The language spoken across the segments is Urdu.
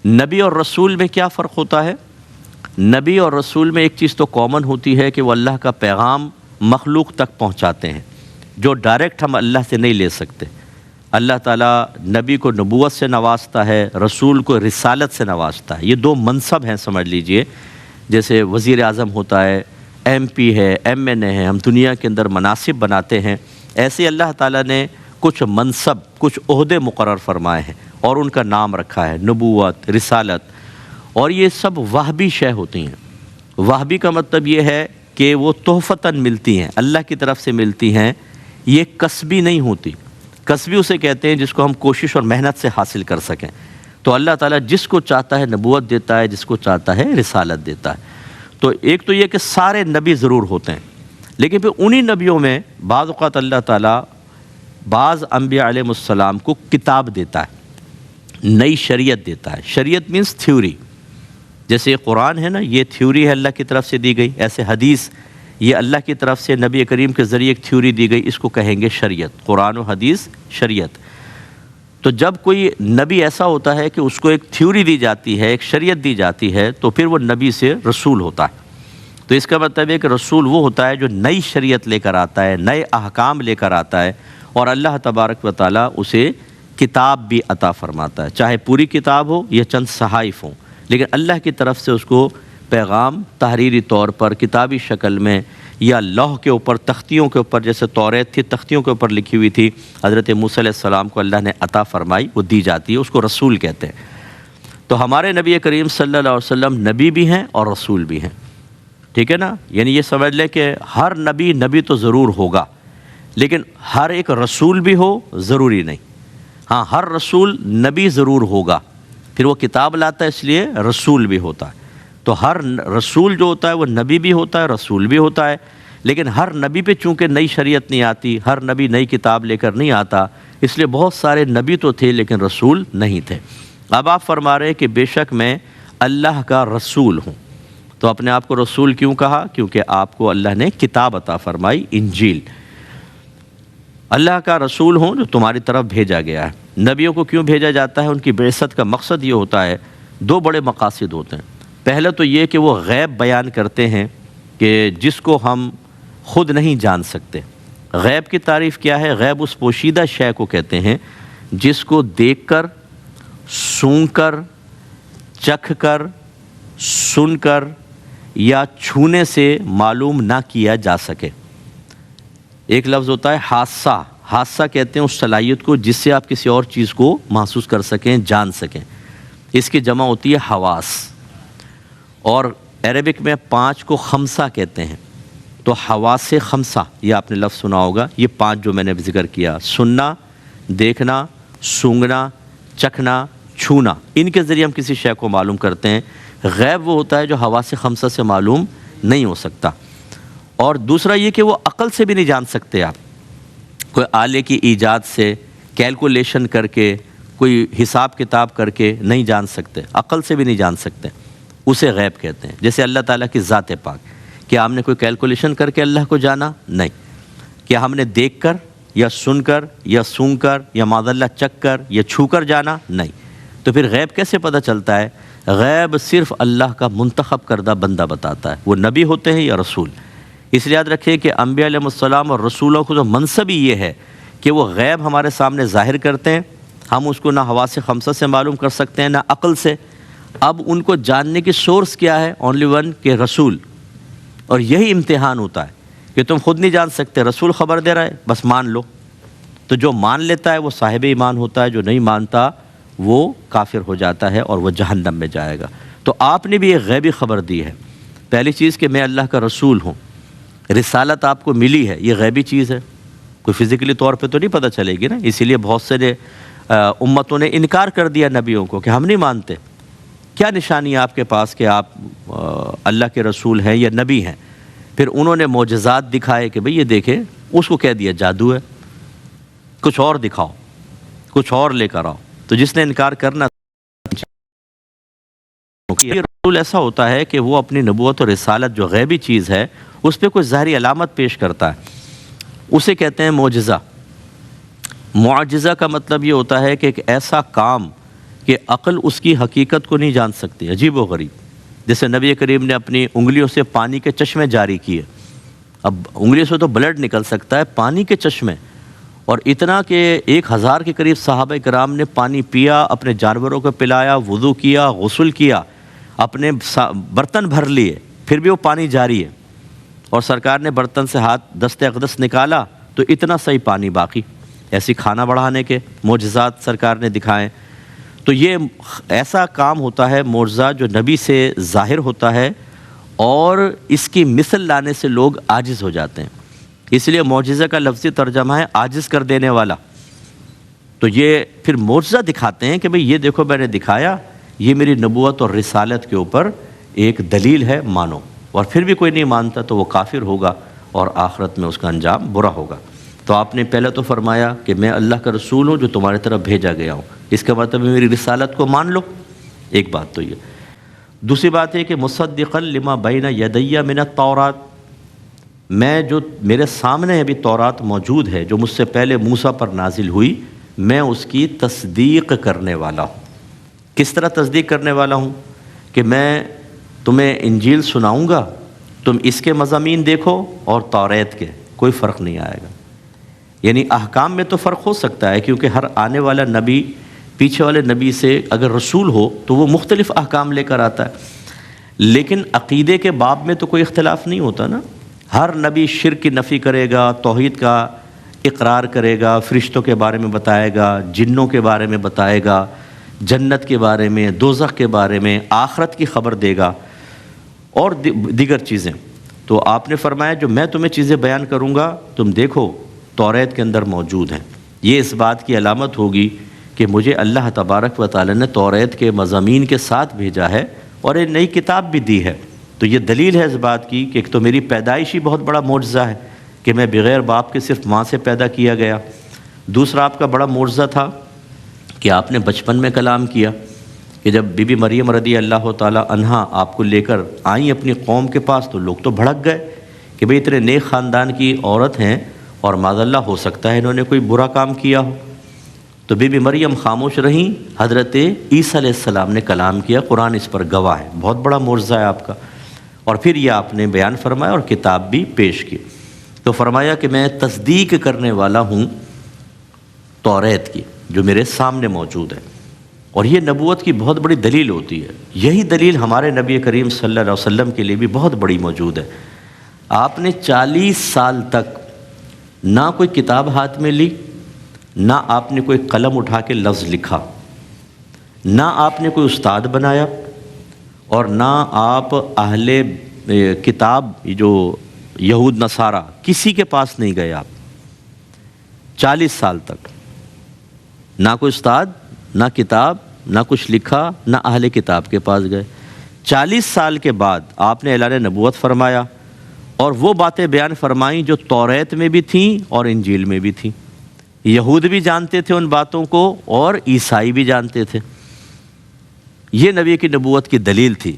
نبی اور رسول میں کیا فرق ہوتا ہے؟ نبی اور رسول میں ایک چیز تو کامن ہوتی ہے کہ وہ اللہ کا پیغام مخلوق تک پہنچاتے ہیں، جو ڈائریکٹ ہم اللہ سے نہیں لے سکتے۔ اللہ تعالیٰ نبی کو نبوت سے نوازتا ہے، رسول کو رسالت سے نوازتا ہے۔ یہ دو منصب ہیں، سمجھ لیجئے، جیسے وزیر اعظم ہوتا ہے، ایم پی ہے، ایم این اے ہے، ہم دنیا کے اندر مناصب بناتے ہیں، ایسے اللہ تعالیٰ نے کچھ منصب، کچھ عہدے مقرر فرمائے ہیں اور ان کا نام رکھا ہے، نبوت، رسالت، اور یہ سب وہبی شے ہوتی ہیں۔ وہبی کا مطلب یہ ہے کہ وہ تحفتاً ملتی ہیں، اللہ کی طرف سے ملتی ہیں، یہ کسبی نہیں ہوتی۔ کسبی اسے کہتے ہیں جس کو ہم کوشش اور محنت سے حاصل کر سکیں۔ تو اللہ تعالیٰ جس کو چاہتا ہے نبوت دیتا ہے، جس کو چاہتا ہے رسالت دیتا ہے۔ تو ایک تو یہ کہ سارے نبی ضرور ہوتے ہیں، لیکن پھر انہی نبیوں میں بعض اوقات اللہ تعالیٰ بعض انبیاء علیہ السلام کو کتاب دیتا ہے، نئی شریعت دیتا ہے۔ شریعت مینس تھیوری، جیسے یہ قرآن ہے نا، یہ تھیوری ہے اللہ کی طرف سے دی گئی، ایسے حدیث یہ اللہ کی طرف سے نبی کریم کے ذریعے ایک تھیوری دی گئی، اس کو کہیں گے شریعت۔ قرآن و حدیث شریعت۔ تو جب کوئی نبی ایسا ہوتا ہے کہ اس کو ایک تھیوری دی جاتی ہے، ایک شریعت دی جاتی ہے، تو پھر وہ نبی سے رسول ہوتا ہے۔ تو اس کا مطلب ہے کہ رسول وہ ہوتا ہے جو نئی شریعت لے کر آتا ہے، نئے احکام لے کر آتا ہے، اور اللہ تبارک و تعالیٰ اسے کتاب بھی عطا فرماتا ہے، چاہے پوری کتاب ہو یا چند صحائف ہوں، لیکن اللہ کی طرف سے اس کو پیغام تحریری طور پر کتابی شکل میں یا لوح کے اوپر، تختیوں کے اوپر، جیسے توریت تھی تختیوں کے اوپر لکھی ہوئی تھی، حضرت موسیٰ علیہ السلام کو اللہ نے عطا فرمائی، وہ دی جاتی ہے، اس کو رسول کہتے ہیں۔ تو ہمارے نبی کریم صلی اللہ علیہ وسلم نبی بھی ہیں اور رسول بھی ہیں، ٹھیک ہے نا؟ یعنی یہ سمجھ لے کہ ہر نبی تو ضرور ہوگا، لیکن ہر ایک رسول بھی ہو ضروری نہیں۔ ہاں، ہر رسول نبی ضرور ہوگا، پھر وہ کتاب لاتا ہے اس لیے رسول بھی ہوتا ہے۔ تو ہر رسول جو ہوتا ہے وہ نبی بھی ہوتا ہے، رسول بھی ہوتا ہے، لیکن ہر نبی پہ چونکہ نئی شریعت نہیں آتی، ہر نبی نئی کتاب لے کر نہیں آتا، اس لیے بہت سارے نبی تو تھے لیکن رسول نہیں تھے۔ اب آپ فرما رہے ہیں کہ بے شک میں اللہ کا رسول ہوں، تو اپنے آپ کو رسول کیوں کہا؟ کیونکہ آپ کو اللہ نے کتاب عطا فرمائی، انجیل۔ اللہ کا رسول ہوں جو تمہاری طرف بھیجا گیا ہے۔ نبیوں کو کیوں بھیجا جاتا ہے؟ ان کی بعثت کا مقصد یہ ہوتا ہے، دو بڑے مقاصد ہوتے ہیں۔ پہلا تو یہ کہ وہ غیب بیان کرتے ہیں کہ جس کو ہم خود نہیں جان سکتے۔ غیب کی تعریف کیا ہے؟ غیب اس پوشیدہ شے کو کہتے ہیں جس کو دیکھ کر، سونگھ کر، چکھ کر، سن کر یا چھونے سے معلوم نہ کیا جا سکے۔ ایک لفظ ہوتا ہے حاسہ۔ حاسہ کہتے ہیں اس صلاحیت کو جس سے آپ کسی اور چیز کو محسوس کر سکیں، جان سکیں۔ اس کی جمع ہوتی ہے حواس، اور عربک میں 5 کو خمسہ کہتے ہیں۔ تو حواس خمسہ، یہ آپ نے لفظ سنا ہوگا، یہ 5 جو میں نے ذکر کیا، سننا، دیکھنا، سونگنا، چکھنا، چھونا، ان کے ذریعے ہم کسی شے کو معلوم کرتے ہیں۔ غیب وہ ہوتا ہے جو حواس خمسہ سے معلوم نہیں ہو سکتا۔ اور دوسرا یہ کہ وہ عقل سے بھی نہیں جان سکتے آپ، کوئی آلے کی ایجاد سے، کیلکولیشن کر کے، کوئی حساب کتاب کر کے نہیں جان سکتے، عقل سے بھی نہیں جان سکتے، اسے غیب کہتے ہیں۔ جیسے اللہ تعالیٰ کی ذات پاک، کیا ہم نے کوئی کیلکولیشن کر کے اللہ کو جانا؟ نہیں۔ کیا ہم نے دیکھ کر یا سن کر یا سونگ کر یا معاذ اللہ چکھ کر یا چھو کر جانا؟ نہیں۔ تو پھر غیب کیسے پتہ چلتا ہے؟ غیب صرف اللہ کا منتخب کردہ بندہ بتاتا ہے، وہ نبی ہوتے ہیں یا رسول۔ اس لیے یاد رکھیں کہ انبیاء علیہ السلام اور رسولوں کو جو منصب ہی یہ ہے کہ وہ غیب ہمارے سامنے ظاہر کرتے ہیں، ہم اس کو نہ حواس خمسہ سے معلوم کر سکتے ہیں نہ عقل سے۔ اب ان کو جاننے کی سورس کیا ہے؟ اونلی ون کہ رسول، اور یہی امتحان ہوتا ہے کہ تم خود نہیں جان سکتے، رسول خبر دے رہا ہے، بس مان لو۔ تو جو مان لیتا ہے وہ صاحب ایمان ہوتا ہے، جو نہیں مانتا وہ کافر ہو جاتا ہے اور وہ جہنم میں جائے گا۔ تو آپ نے بھی ایک غیبی خبر دی ہے۔ پہلی چیز کہ میں اللہ کا رسول ہوں، رسالت آپ کو ملی ہے، یہ غیبی چیز ہے، کوئی فزیکلی طور پہ تو نہیں پتہ چلے گی نا۔ اسی لیے بہت سے امتوں نے انکار کر دیا نبیوں کو کہ ہم نہیں مانتے۔ کیا نشانی ہے آپ کے پاس کہ آپ اللہ کے رسول ہیں یا نبی ہیں؟ پھر انہوں نے معجزات دکھائے کہ بھئی یہ دیکھیں، اس کو کہہ دیا جادو ہے، کچھ اور دکھاؤ، کچھ اور لے کر آؤ۔ تو جس نے انکار کرنا، یہ رسول ایسا ہوتا ہے کہ وہ اپنی نبوت اور رسالت جو غیبی چیز ہے اس پہ کوئی ظاہری علامت پیش کرتا ہے، اسے کہتے ہیں معجزہ۔ معجزہ کا مطلب یہ ہوتا ہے کہ ایک ایسا کام کہ عقل اس کی حقیقت کو نہیں جان سکتی، عجیب و غریب. جیسے نبی کریم نے اپنی انگلیوں سے پانی کے چشمے جاری کیے. اب انگلیوں سے تو بلڈ نکل سکتا ہے، پانی کے چشمے، اور اتنا کہ 1000 کے قریب صحابہ کرام نے پانی پیا، اپنے جانوروں کو پلایا، وضو کیا، غسل کیا، اپنے برتن بھر لیے، پھر بھی وہ پانی جاری ہے. اور سرکار نے برتن سے ہاتھ دست اقدس نکالا تو اتنا صحیح پانی باقی. ایسی کھانا بڑھانے کے معجزات سرکار نے دکھائے. تو یہ ایسا کام ہوتا ہے، معجزہ جو نبی سے ظاہر ہوتا ہے، اور اس کی مثل لانے سے لوگ عاجز ہو جاتے ہیں. اس لیے معجزہ کا لفظی ترجمہ ہے عاجز کر دینے والا. تو یہ پھر معجزہ دکھاتے ہیں کہ بھئی یہ دیکھو میں نے دکھایا، یہ میری نبوت اور رسالت کے اوپر ایک دلیل ہے، مانو. اور پھر بھی کوئی نہیں مانتا تو وہ کافر ہوگا اور آخرت میں اس کا انجام برا ہوگا. تو آپ نے پہلے تو فرمایا کہ میں اللہ کا رسول ہوں جو تمہاری طرف بھیجا گیا ہوں، اس کا مطلب میری رسالت کو مان لو. ایک بات تو یہ. دوسری بات ہے کہ مصدقا لما بین یدی من التورات، میں جو میرے سامنے ابھی تورات موجود ہے جو مجھ سے پہلے موسیٰ پر نازل ہوئی، میں اس کی تصدیق کرنے والا ہوں. کس طرح تصدیق کرنے والا ہوں؟ کہ میں تمہیں انجیل سناؤں گا، تم اس کے مضامین دیکھو اور توریت کے، کوئی فرق نہیں آئے گا. یعنی احکام میں تو فرق ہو سکتا ہے کیونکہ ہر آنے والا نبی پیچھے والے نبی سے اگر رسول ہو تو وہ مختلف احکام لے کر آتا ہے، لیکن عقیدے کے باب میں تو کوئی اختلاف نہیں ہوتا نا. ہر نبی شرک کی نفی کرے گا، توحید کا اقرار کرے گا، فرشتوں کے بارے میں بتائے گا، جنوں کے بارے میں بتائے گا، جنت کے بارے میں، دوزخ کے بارے میں، آخرت کی خبر دے گا اور دیگر چیزیں. تو آپ نے فرمایا جو میں تمہیں چیزیں بیان کروں گا تم دیکھو توریت کے اندر موجود ہیں. یہ اس بات کی علامت ہوگی کہ مجھے اللہ تبارک و تعالی نے توریت کے مضامین کے ساتھ بھیجا ہے اور ایک نئی کتاب بھی دی ہے. تو یہ دلیل ہے اس بات کی کہ ایک تو میری پیدائش ہی بہت بڑا معجزہ ہے کہ میں بغیر باپ کے صرف ماں سے پیدا کیا گیا. دوسرا آپ کا بڑا معجزہ تھا کہ آپ نے بچپن میں کلام کیا، کہ جب بی بی مریم رضی اللہ تعالی عنہا آپ کو لے کر آئیں اپنی قوم کے پاس تو لوگ تو بھڑک گئے کہ بھئی اتنے نیک خاندان کی عورت ہیں اور معاذ اللہ ہو سکتا ہے انہوں نے کوئی برا کام کیا ہو. تو بی بی مریم خاموش رہیں، حضرت عیسیٰ علیہ السلام نے کلام کیا، قرآن اس پر گواہ ہے. بہت بڑا معجزہ ہے آپ کا. اور پھر یہ آپ نے بیان فرمایا اور کتاب بھی پیش کی. تو فرمایا کہ میں تصدیق کرنے والا ہوں توریت کی جو میرے سامنے موجود ہے. اور یہ نبوت کی بہت بڑی دلیل ہوتی ہے. یہی دلیل ہمارے نبی کریم صلی اللہ علیہ وسلم کے لیے بھی بہت بڑی موجود ہے. آپ نے 40 سال تک نہ کوئی کتاب ہاتھ میں لی، نہ آپ نے کوئی قلم اٹھا کے لفظ لکھا، نہ آپ نے کوئی استاد بنایا، اور نہ آپ اہل کتاب جو یہود نصارہ کسی کے پاس نہیں گئے. آپ 40 سال تک نہ کوئی استاد، نہ کتاب، نہ کچھ لکھا، نہ اہل کتاب کے پاس گئے. 40 سال کے بعد آپ نے اعلان نبوت فرمایا اور وہ باتیں بیان فرمائیں جو توریت میں بھی تھیں اور انجیل میں بھی تھیں. یہود بھی جانتے تھے ان باتوں کو اور عیسائی بھی جانتے تھے. یہ نبی کی نبوت کی دلیل تھی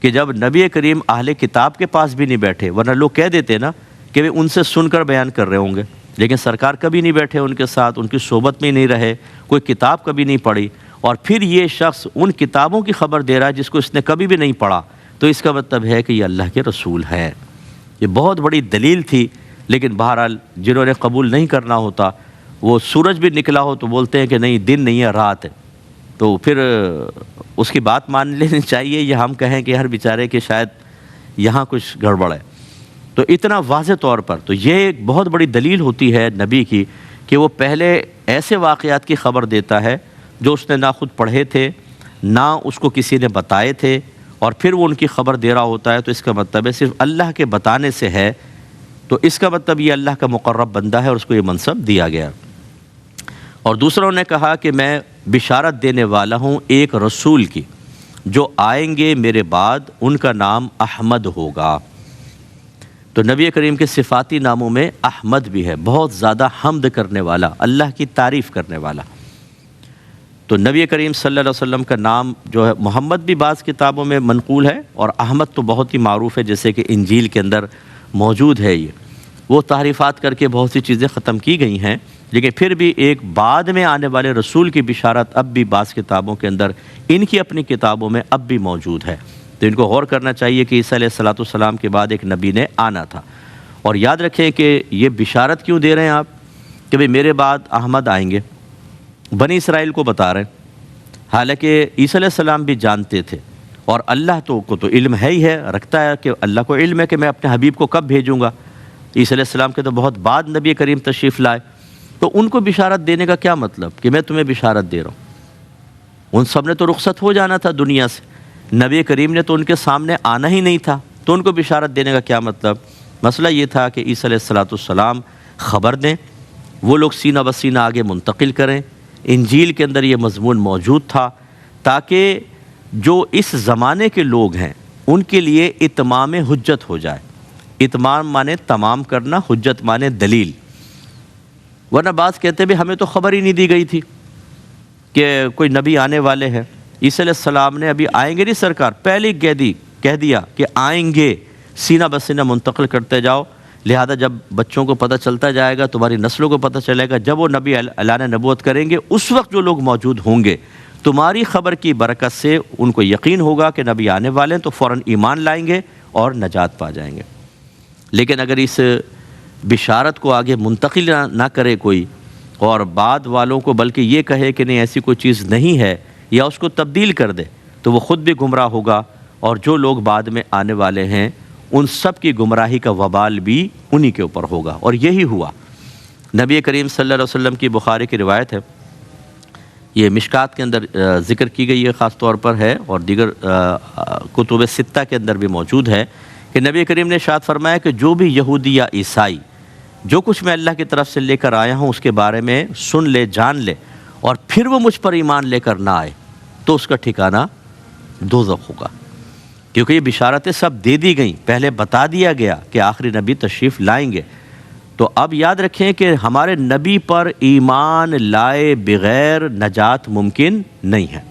کہ جب نبی کریم اہل کتاب کے پاس بھی نہیں بیٹھے، ورنہ لوگ کہہ دیتے نا کہ ان سے سن کر بیان کر رہے ہوں گے، لیکن سرکار کبھی نہیں بیٹھے ان کے ساتھ، ان کی صحبت میں ہی نہیں رہے، کوئی کتاب کبھی نہیں پڑھی، اور پھر یہ شخص ان کتابوں کی خبر دے رہا ہے جس کو اس نے کبھی بھی نہیں پڑھا. تو اس کا مطلب ہے کہ یہ اللہ کے رسول ہے. یہ بہت بڑی دلیل تھی. لیکن بہرحال جنہوں نے قبول نہیں کرنا ہوتا، وہ سورج بھی نکلا ہو تو بولتے ہیں کہ نہیں دن نہیں ہے رات ہے. تو پھر اس کی بات مان لینی چاہیے، یا ہم کہیں کہ ہر بیچارے کہ شاید یہاں کچھ گڑبڑ ہے. تو اتنا واضح طور پر تو یہ ایک بہت بڑی دلیل ہوتی ہے نبی کی کہ وہ پہلے ایسے واقعات کی خبر دیتا ہے جو اس نے نہ خود پڑھے تھے، نہ اس کو کسی نے بتائے تھے، اور پھر وہ ان کی خبر دے رہا ہوتا ہے. تو اس کا مطلب ہے صرف اللہ کے بتانے سے ہے، تو اس کا مطلب یہ اللہ کا مقرب بندہ ہے اور اس کو یہ منصب دیا گیا. اور دوسروں نے کہا کہ میں بشارت دینے والا ہوں ایک رسول کی جو آئیں گے میرے بعد، ان کا نام احمد ہوگا. تو نبی کریم کے صفاتی ناموں میں احمد بھی ہے، بہت زیادہ حمد کرنے والا، اللہ کی تعریف کرنے والا. تو نبی کریم صلی اللہ علیہ وسلم کا نام جو ہے محمد بھی بعض کتابوں میں منقول ہے، اور احمد تو بہت ہی معروف ہے جیسے کہ انجیل کے اندر موجود ہے. یہ وہ تحریفات کر کے بہت سی چیزیں ختم کی گئی ہیں، لیکن پھر بھی ایک بعد میں آنے والے رسول کی بشارت اب بھی بعض کتابوں کے اندر، ان کی اپنی کتابوں میں اب بھی موجود ہے۔ تو ان کو غور کرنا چاہیے کہ عیسیٰ علیہ السلام کے بعد ایک نبی نے آنا تھا۔ اور یاد رکھیں کہ یہ بشارت کیوں دے رہے ہیں آپ کہ بھئی میرے بعد احمد آئیں گے، بنی اسرائیل کو بتا رہے ہیں، حالانکہ عیسیٰ علیہ السلام بھی جانتے تھے، اور اللہ کو تو علم ہے ہی ہے، رکھتا ہے کہ اللہ کو علم ہے کہ میں اپنے حبیب کو کب بھیجوں گا۔ عیسیٰ علیہ السلام کے تو بہت بعد نبی کریم تشریف لائے، تو ان کو بشارت دینے کا کیا مطلب کہ میں تمہیں بشارت دے رہا ہوں؟ ان سب نے تو رخصت ہو جانا تھا دنیا سے، نبی کریم نے تو ان کے سامنے آنا ہی نہیں تھا، تو ان کو بشارت دینے کا کیا مطلب؟ مسئلہ یہ تھا کہ عیسیٰ علیہ السلام خبر دیں، وہ لوگ سینہ بسینہ آگے منتقل کریں۔ انجیل کے اندر یہ مضمون موجود تھا تاکہ جو اس زمانے کے لوگ ہیں ان کے لیے اتمام حجت ہو جائے۔ اتمام مانے تمام کرنا، حجت مانے دلیل۔ ورنہ بعض کہتے بھی ہمیں تو خبر ہی نہیں دی گئی تھی کہ کوئی نبی آنے والے ہیں۔ عیسیٰ علیہ السلام نے ابھی آئیں گے نہیں سرکار، پہلے ہی کہہ دیا کہ آئیں گے، سینہ بسینہ منتقل کرتے جاؤ، لہذا جب بچوں کو پتہ چلتا جائے گا، تمہاری نسلوں کو پتہ چلے گا، جب وہ نبی اعلان نبوت کریں گے اس وقت جو لوگ موجود ہوں گے، تمہاری خبر کی برکت سے ان کو یقین ہوگا کہ نبی آنے والے ہیں، تو فوراً ایمان لائیں گے اور نجات پا جائیں گے۔ لیکن اگر اس بشارت کو آگے منتقل نہ کرے کوئی، اور بعد والوں کو بلکہ یہ کہے کہ نہیں ایسی کوئی چیز نہیں ہے، یا اس کو تبدیل کر دے، تو وہ خود بھی گمراہ ہوگا، اور جو لوگ بعد میں آنے والے ہیں ان سب کی گمراہی کا وبال بھی انہی کے اوپر ہوگا۔ اور یہی ہوا۔ نبی کریم صلی اللہ علیہ وسلم کی بخاری کی روایت ہے، یہ مشکات کے اندر ذکر کی گئی ہے، خاص طور پر ہے، اور دیگر کتب ستہ کے اندر بھی موجود ہے کہ نبی کریم نے ارشاد فرمایا کہ جو بھی یہودی یا عیسائی جو کچھ میں اللہ کی طرف سے لے کر آیا ہوں اس کے بارے میں سن لے، جان لے، اور پھر وہ مجھ پر ایمان لے کر نہ آئے، تو اس کا ٹھکانہ دوزخ ہوگا۔ کیونکہ یہ بشارتیں سب دے دی گئیں، پہلے بتا دیا گیا کہ آخری نبی تشریف لائیں گے۔ تو اب یاد رکھیں کہ ہمارے نبی پر ایمان لائے بغیر نجات ممکن نہیں ہے۔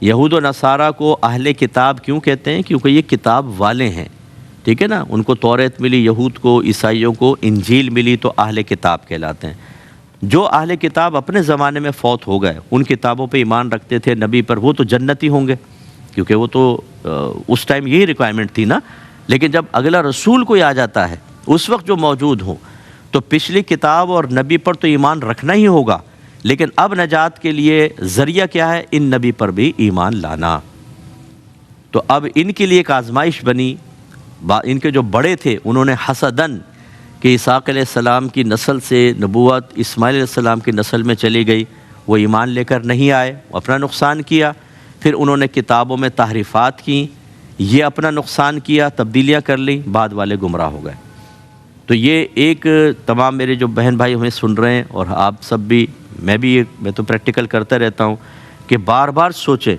یہود و نصارہ کو اہل کتاب کیوں کہتے ہیں؟ کیونکہ یہ کتاب والے ہیں، ٹھیک ہے نا؟ ان کو توریت ملی، یہود کو، عیسائیوں کو انجیل ملی، تو اہل کتاب کہلاتے ہیں۔ جو اہل کتاب اپنے زمانے میں فوت ہو گئے، ان کتابوں پہ ایمان رکھتے تھے نبی پر، وہ تو جنتی ہوں گے، کیونکہ وہ تو اس ٹائم یہی ریکوائرمنٹ تھی نا۔ لیکن جب اگلا رسول کوئی آ جاتا ہے اس وقت جو موجود ہوں، تو پچھلی کتاب اور نبی پر تو ایمان رکھنا ہی ہوگا، لیکن اب نجات کے لیے ذریعہ کیا ہے؟ ان نبی پر بھی ایمان لانا۔ تو اب ان کے لیے ایک آزمائش بنی، ان کے جو بڑے تھے انہوں نے حسدن کہ اسحاق علیہ السلام کی نسل سے نبوت اسماعیل علیہ السلام کی نسل میں چلی گئی، وہ ایمان لے کر نہیں آئے، اپنا نقصان کیا۔ پھر انہوں نے کتابوں میں تحریفات کیں، یہ اپنا نقصان کیا، تبدیلیاں کر لیں، بعد والے گمراہ ہو گئے۔ تو یہ ایک تمام میرے جو بہن بھائی ہمیں سن رہے ہیں، اور آپ سب بھی، میں تو پریکٹیکل کرتا رہتا ہوں کہ بار بار سوچیں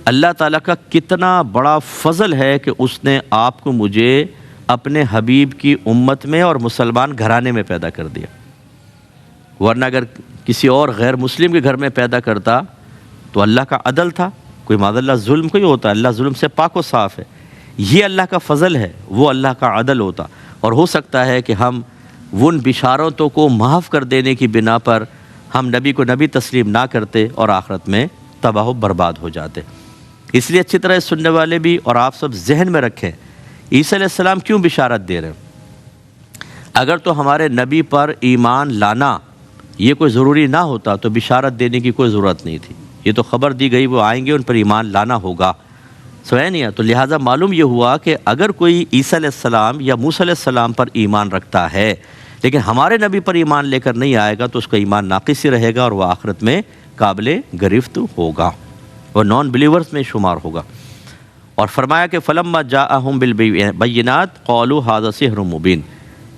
اللہ تعالیٰ کا کتنا بڑا فضل ہے کہ اس نے آپ کو مجھے اپنے حبیب کی امت میں اور مسلمان گھرانے میں پیدا کر دیا۔ ورنہ اگر کسی اور غیر مسلم کے گھر میں پیدا کرتا تو اللہ کا عدل تھا، کوئی معاذ اللہ ظلم کوئی ہوتا، اللہ ظلم سے پاک و صاف ہے۔ یہ اللہ کا فضل ہے، وہ اللہ کا عدل ہوتا، اور ہو سکتا ہے کہ ہم ان بشارتوں کو معاف کر دینے کی بنا پر ہم نبی کو نبی تسلیم نہ کرتے اور آخرت میں تباہ و برباد ہو جاتے۔ اس لیے اچھی طرح سننے والے بھی اور آپ سب ذہن میں رکھیں عیسیٰ علیہ السلام کیوں بشارت دے رہے ہیں۔ اگر تو ہمارے نبی پر ایمان لانا یہ کوئی ضروری نہ ہوتا تو بشارت دینے کی کوئی ضرورت نہیں تھی، یہ تو خبر دی گئی وہ آئیں گے، ان پر ایمان لانا ہوگا، سوائے نہیں ہے۔ تو لہٰذا معلوم یہ ہوا کہ اگر کوئی عیسیٰ علیہ السلام یا موسیٰ علیہ السلام پر ایمان رکھتا ہے لیکن ہمارے نبی پر ایمان لے کر نہیں آئے گا تو اس کا ایمان ناقص ہی رہے گا، اور وہ آخرت میں قابل گرفت ہوگا، وہ نان بلیورز میں شمار ہوگا۔ اور فرمایا کہ فلما جاءہم بالبینات قالوا ھذا سحر مبین۔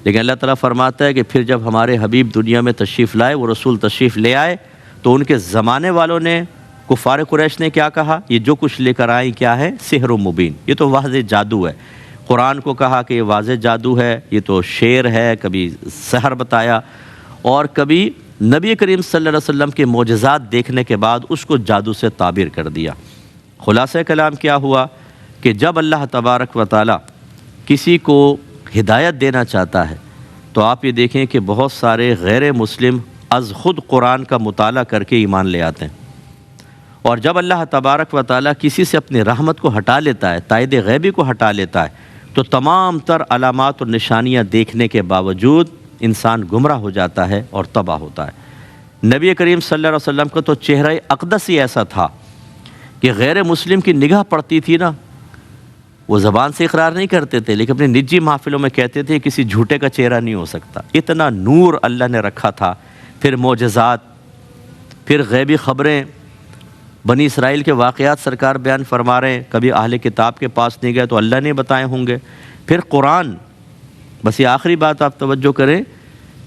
لیکن اللہ تعالیٰ فرماتا ہے کہ پھر جب ہمارے حبیب دنیا میں تشریف لائے، وہ رسول تشریف لے آئے، تو ان کے زمانے والوں نے، کفار قریش نے کیا کہا؟ یہ جو کچھ لے کر آئیں کیا ہے؟ سحر مبین، یہ تو واضح جادو ہے۔ قرآن کو کہا کہ یہ واضح جادو ہے، یہ تو شعر ہے، کبھی سحر بتایا، اور کبھی نبی کریم صلی اللہ علیہ وسلم کے معجزات دیکھنے کے بعد اس کو جادو سے تعبیر کر دیا۔ خلاصہ کلام کیا ہوا کہ جب اللہ تبارک و تعالی کسی کو ہدایت دینا چاہتا ہے تو آپ یہ دیکھیں کہ بہت سارے غیر مسلم از خود قرآن کا مطالعہ کر کے ایمان لے آتے ہیں، اور جب اللہ تبارک و تعالیٰ کسی سے اپنی رحمت کو ہٹا لیتا ہے، تائید غیبی کو ہٹا لیتا ہے، تو تمام تر علامات اور نشانیاں دیکھنے کے باوجود انسان گمراہ ہو جاتا ہے اور تباہ ہوتا ہے۔ نبی کریم صلی اللہ علیہ وسلم کا تو چہرہ اقدس ہی ایسا تھا کہ غیر مسلم کی نگاہ پڑتی تھی نا، وہ زبان سے اقرار نہیں کرتے تھے لیکن اپنے نجی محفلوں میں کہتے تھے کسی جھوٹے کا چہرہ نہیں ہو سکتا، اتنا نور اللہ نے رکھا تھا۔ پھر معجزات، پھر غیبی خبریں، بنی اسرائیل کے واقعات سرکار بیان فرما رہے ہیں، کبھی اہل کتاب کے پاس نہیں گئے تو اللہ نے بتائے ہوں گے۔ پھر قرآن، بس یہ آخری بات آپ توجہ کریں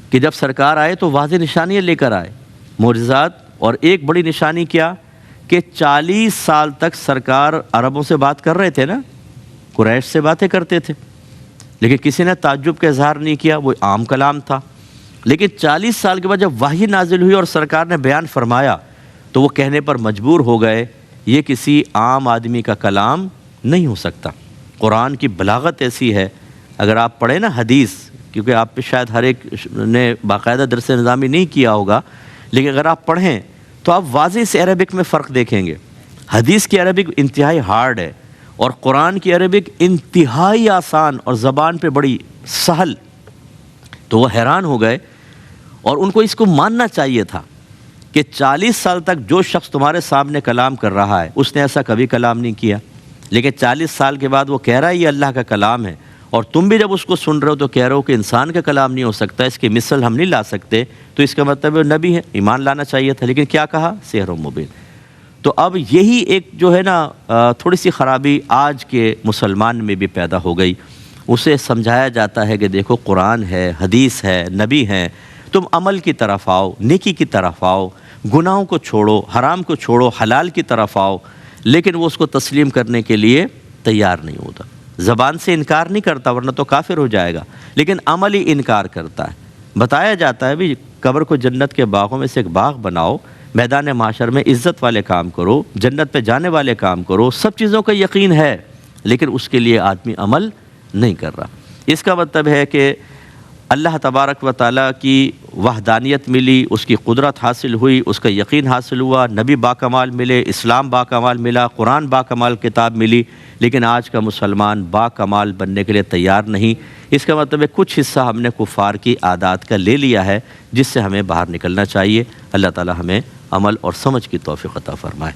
کہ جب سرکار آئے تو واضح نشانیاں لے کر آئے، معجزات، اور ایک بڑی نشانی کیا کہ 40 سال تک سرکار عربوں سے بات کر رہے تھے نا، قریش سے باتیں کرتے تھے، لیکن کسی نے تعجب کا اظہار نہیں کیا، وہ عام کلام تھا۔ لیکن 40 سال کے بعد جب وحی نازل ہوئی اور سرکار نے بیان فرمایا تو وہ کہنے پر مجبور ہو گئے یہ کسی عام آدمی کا کلام نہیں ہو سکتا۔ قرآن کی بلاغت ایسی ہے، اگر آپ پڑھیں نا حدیث، کیونکہ آپ پہ شاید ہر ایک نے باقاعدہ درس نظامی نہیں کیا ہوگا، لیکن اگر آپ پڑھیں تو آپ واضح سے عربک میں فرق دیکھیں گے۔ حدیث کی عربک انتہائی ہارڈ ہے اور قرآن کی عربک انتہائی آسان اور زبان پہ بڑی سہل۔ تو وہ حیران ہو گئے اور ان کو اس کو ماننا چاہیے تھا کہ 40 سال تک جو شخص تمہارے سامنے کلام کر رہا ہے اس نے ایسا کبھی کلام نہیں کیا، لیکن 40 سال کے بعد وہ کہہ رہا ہے یہ اللہ کا کلام ہے، اور تم بھی جب اس کو سن رہے ہو تو کہہ رہے ہو کہ انسان کا کلام نہیں ہو سکتا، اس کی مثل ہم نہیں لا سکتے، تو اس کا مطلب وہ نبی ہے، ایمان لانا چاہیے تھا، لیکن کیا کہا؟ سحر مبین۔ تو اب یہی ایک جو ہے نا تھوڑی سی خرابی آج کے مسلمان میں بھی پیدا ہو گئی، اسے سمجھایا جاتا ہے کہ دیکھو قرآن ہے، حدیث ہے، نبی ہیں، تم عمل کی طرف آؤ، نیکی کی طرف آؤ، گناہوں کو چھوڑو، حرام کو چھوڑو، حلال کی طرف آؤ، لیکن وہ اس کو تسلیم کرنے کے لیے تیار نہیں ہوتا۔ زبان سے انکار نہیں کرتا ورنہ تو کافر ہو جائے گا، لیکن عملی انکار کرتا ہے۔ بتایا جاتا ہے بھی قبر کو جنت کے باغوں میں سے ایک باغ بناؤ، میدان محشر میں عزت والے کام کرو، جنت پہ جانے والے کام کرو، سب چیزوں کا یقین ہے، لیکن اس کے لیے آدمی عمل نہیں کر رہا۔ اس کا مطلب ہے کہ اللہ تبارک و تعالیٰ کی وحدانیت ملی، اس کی قدرت حاصل ہوئی، اس کا یقین حاصل ہوا، نبی باکمال ملے، اسلام باکمال ملا، قرآن باکمال کتاب ملی، لیکن آج کا مسلمان باکمال بننے کے لیے تیار نہیں۔ اس کا مطلب ہے کچھ حصہ ہم نے کفار کی عادات کا لے لیا ہے جس سے ہمیں باہر نکلنا چاہیے۔ اللہ تعالیٰ ہمیں عمل اور سمجھ کی توفیق عطا فرمائے۔